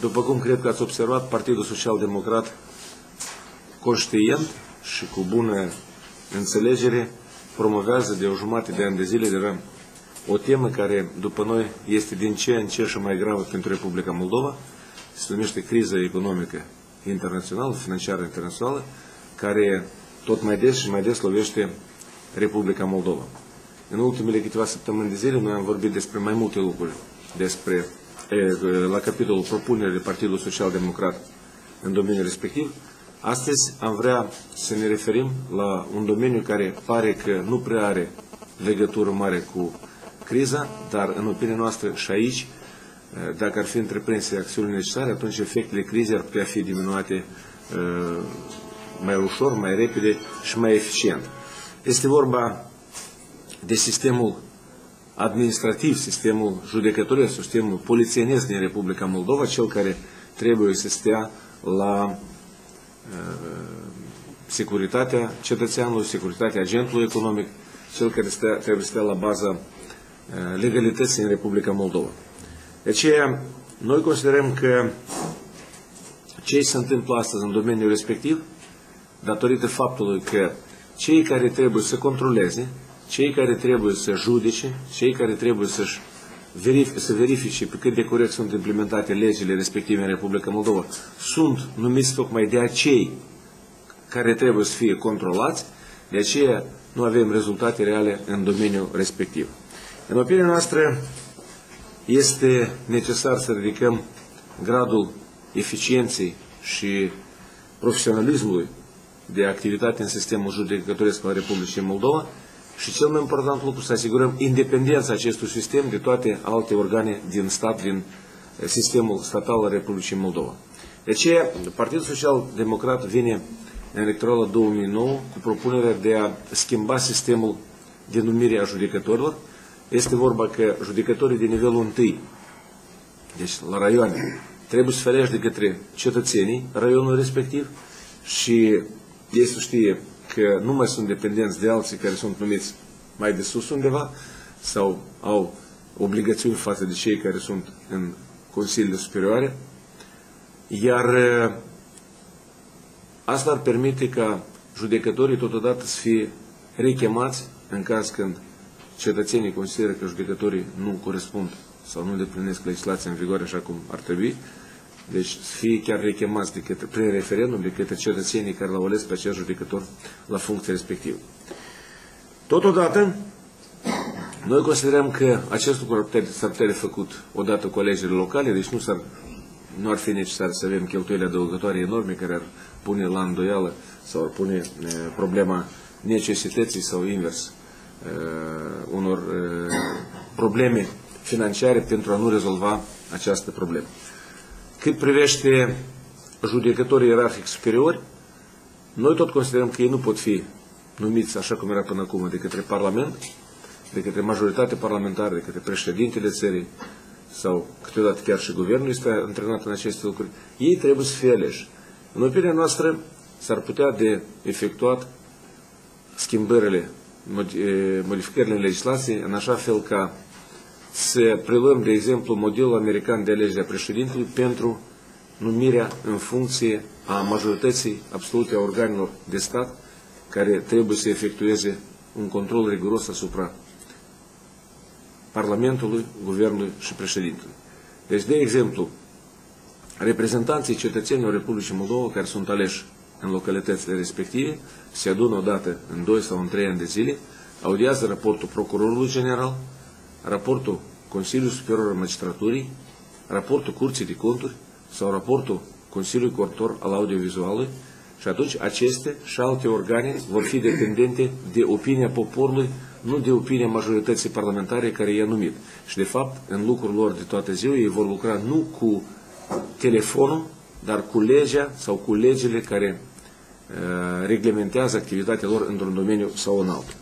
După cum cred că ați observat, Partidul Social Democrat, conștient și cu bună înțelegere, promovează de o jumătate de ani de zile deja o temă care, după noi, este din ce în ce și mai gravă pentru Republica Moldova. Se numește criza economică internațională, financiară internațională, care tot mai des și mai des lovește Republica Moldova. În ultimele câteva săptămâni de zile noi am vorbit despre mai multe lucruri, la capitolul propunerii Partidului Social Democrat în domeniul respectiv. Astăzi am vrea să ne referim la un domeniu care pare că nu prea are legătură mare cu criza, dar în opinia noastră și aici, dacă ar fi întreprinse acțiuni necesare, atunci efectele crizei ar putea fi diminuate mai ușor, mai repede și mai eficient. Este vorba de sistemul administrativ, sistemul judecătoresc, sistemul polițienesc din Republica Moldova, cel care trebuie să stea la securitatea cetățeanului, securitatea agentului economic, cel care trebuie să stea la baza legalității în Republica Moldova. De aceea, noi considerăm că ce se întâmplă astăzi în domeniul respectiv, datorită faptului că cei care trebuie să controleze, cei care trebuie să judece, cei care trebuie să verifice pe cât de corect sunt implementate legile respective în Republica Moldova, sunt numiți tocmai de acei care trebuie să fie controlați, de aceea nu avem rezultate reale în domeniul respectiv. În opinia noastră, este necesar să ridicăm gradul eficienței și profesionalismului de activitate în sistemul judecătoresc al Republicii Moldova și cel mai important lucru să asigurăm independența acestui sistem de toate alte organe din stat, din sistemul statal al Republicii Moldova. De aceea, Partidul Social Democrat vine în electoralul 2009 cu propunerea de a schimba sistemul de numire a judecătorilor. Este vorba că judecătorii de nivelul 1, deci la raioane, trebuie să fie aleși de către cetățenii raionului respectiv și ei să știe că nu mai sunt dependenți de alții care sunt numiți mai de sus undeva sau au obligațiuni față de cei care sunt în consiliile superioare, iar asta ar permite ca judecătorii totodată să fie rechemați în caz când cetățenii consideră că judecătorii nu corespund sau nu îndeplinesc legislația în vigoare așa cum ar trebui, deci să fie chiar rechemați prin referendum de către cetățenii care l-au ales pe acest judecător la funcție respectivă. Totodată, noi considerăm că acest lucru s-ar putea de făcut odată cu alegerile locale, deci nu ar fi necesar să avem cheltuieli adăugătoare enorme care ar pune la îndoială sau ar pune problema necesității sau invers unor probleme financiare pentru a nu rezolva această problemă. Cât privește judecătorii ierarhic superiori, noi tot considerăm că ei nu pot fi numiți așa cum era până acum de către Parlament, de către majoritatea parlamentară, de către președintele țării sau câteodată chiar și guvernul este antrenat în aceste lucruri. Ei trebuie să fie aleși. În opinia noastră s-ar putea de efectuat schimbările, modificările în legislație în așa fel ca să preluăm, de exemplu, modelul american de alegere a președintelui pentru numirea în funcție a majorității absolute a organelor de stat care trebuie să efectueze un control riguros asupra Parlamentului, Guvernului și președintelui. Deci, de exemplu, reprezentanții cetățenilor Republicii Moldova care sunt aleși în localitățile respective se adună odată în 2 sau în 3 ani de zile, audiază raportul Procurorului General, raportul Consiliului Superior al Magistraturii, raportul Curții de Conturi sau raportul Consiliului Coordonător al Audiovizualului și atunci aceste și alte organe vor fi dependente de opinia poporului, nu de opinia majorității parlamentare care i-a numit. Și de fapt, în lucrul lor de toată ziua, ei vor lucra nu cu telefonul, dar cu legea sau cu legile care reglementează activitatea lor într-un domeniu sau în altul.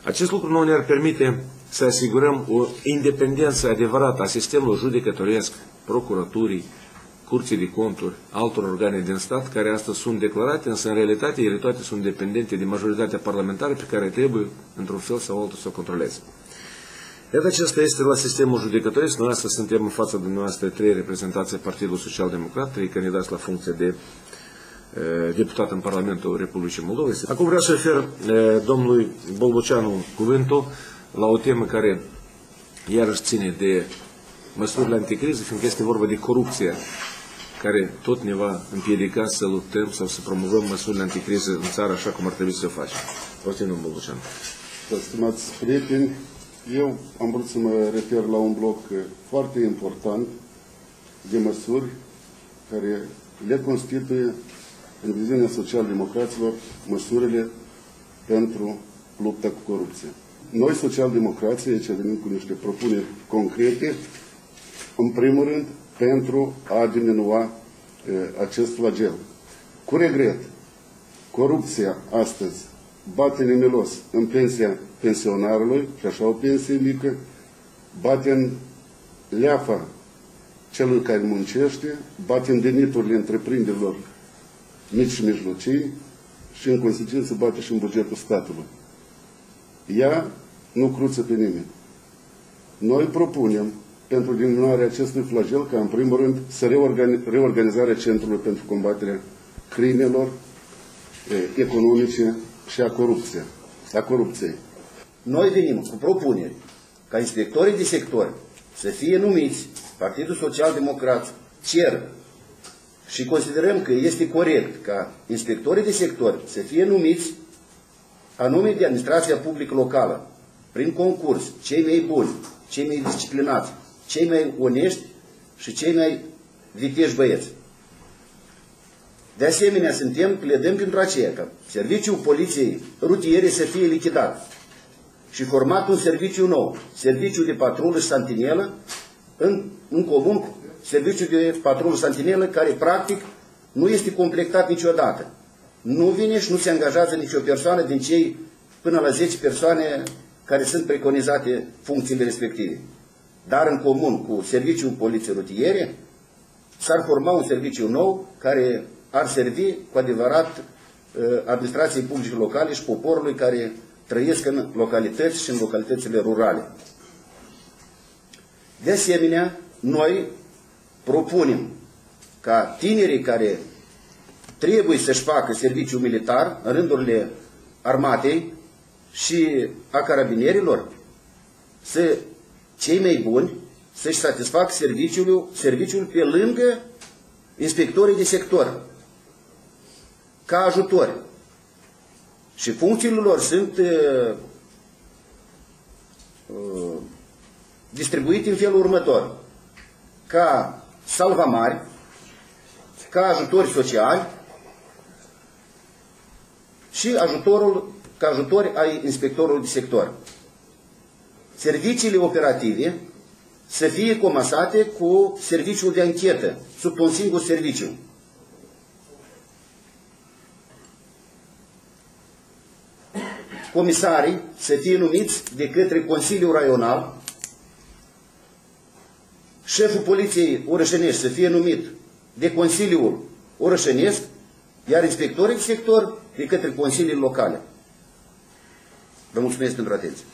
Acest lucru nu ne-ar permite să asigurăm o independență adevărată a sistemului judecătoresc, procuraturii, curții de conturi, altor organe din stat, care astăzi sunt declarate, însă în realitate ele toate sunt dependente de majoritatea parlamentară pe care trebuie, într-un fel sau altul, să o controleze. Iată, acesta este la sistemul judecătoresc. Noi astăzi suntem în fața dumneavoastră 3 reprezentanți ai Partidului Social-Democrat, 3 candidați la funcție de deputat în Parlamentul Republicii Moldova. Acum vreau să ofer domnului Bolboceanu cuvântul la o temă care iarăși ține de măsurile anticriză, fiindcă este vorba de corupție, care tot ne va împiedica să luptăm sau să promovăm măsurile anticriză în țară așa cum ar trebui să o facem. Poftim, domnul Bolboceanu. Stimați prieteni, eu am vrut să mă refer la un bloc foarte important de măsuri care le constituie în viziunea social-democraților măsurile pentru lupta cu corupția. Noi, social-democrații, aici venim cu niște propuneri concrete, în primul rând, pentru a diminua acest flagel. Cu regret, corupția astăzi bate nemelos în pensia pensionarului, și așa o pensie mică, bate în leafa celui care muncește, bate în veniturile întreprinderilor mici și mijlocii și, în consecință, bate și în bugetul statului. Ea nu cruță pe nimeni. Noi propunem, pentru diminuarea acestui flagel, ca, în primul rând, să reorganizarea Centrului pentru combaterea crimelor economice și a corupției. Noi venim cu propuneri ca inspectorii de sector să fie numiți. Partidul Social-Democrat cer și considerăm că este corect ca inspectorii de sector să fie numiți anume de administrația publică locală, prin concurs, cei mai buni, cei mai disciplinați, cei mai onești și cei mai viteji băieți. De asemenea, pledăm pentru aceea ca serviciul poliției rutiere să fie lichidat și format un serviciu nou, serviciul de patrulă și santinelă, în comun cu serviciul de patrulă și santinelă, care practic nu este completat niciodată. Nu vine și nu se angajează nicio persoană din cei până la 10 persoane care sunt preconizate funcțiile respective. Dar în comun cu serviciul poliției rutiere s-ar forma un serviciu nou care ar servi cu adevărat administrației publice locale și poporului care trăiesc în localități și în localitățile rurale. De asemenea, noi propunem ca tinerii care trebuie să-și facă serviciu militar în rândurile armatei și a carabinerilor, cei mai buni să-și satisfacă serviciul pe lângă inspectorii de sector, ca ajutori. Și funcțiile lor sunt distribuite în felul următor: ca salvamari, ca ajutori sociali și ca ajutori ai inspectorului de sector. Serviciile operative să fie comasate cu serviciul de anchetă, sub un singur serviciu. Comisarii să fie numiți de către Consiliul Raional, șeful Poliției Orășenești să fie numit de Consiliul Orășenesc, iar inspectorii de sector de către Consiliile Locale. Vă mulțumesc pentru atenție.